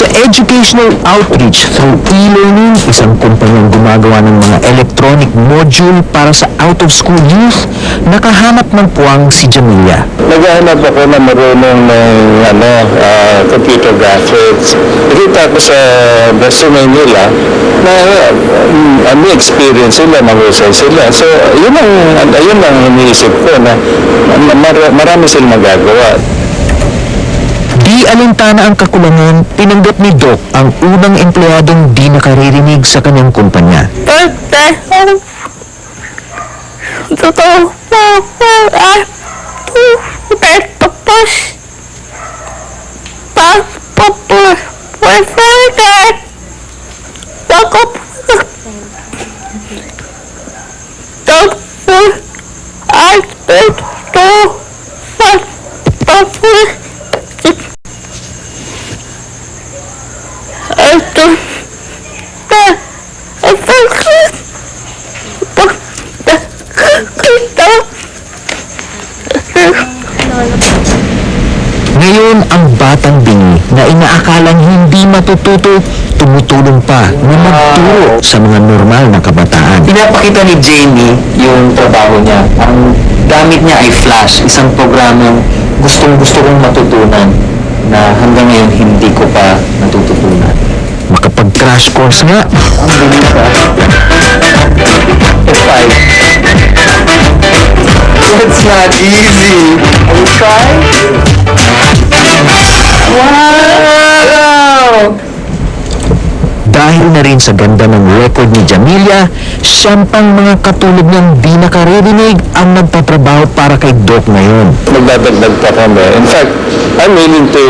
Sa educational outreach through e-learning, isang kumpanyang gumagawa ng mga electronic module para sa out-of-school youth, nakahanap ng puwang si Jamilia. Naghahanap ako na marunong ng computer graphics. Nakita ko sa resume nila na may experience sila, mahusay sila. So, yun ang iniisip ko na marami silang magagawa. Di alintana ang kakulangan, tinanggap ni Doc ang unang empleyadong di nakaririnig sa kanyang kumpanya. Totoo Ngayon, ang batang bingi na inaakalang hindi matututo, tumutulong pa na magturo sa mga normal na kabataan. Pinapakita ni Jamie yung trabaho niya. Ang gamit niya ay Flash, isang programang gustong-gusto kong matutunan na hanggang ngayon hindi ko pa natututunan. Makapag-crash course nga. Ang bilis F5. It's not easy. Are you trying? Wow! Dahil na rin sa ganda ng record ni Jamilia, siyang pang mga katulad niyang di nakaririnig ang nagtatrabaho para kay Doc ngayon. Magdadagdag pa kami. In fact, I'm willing to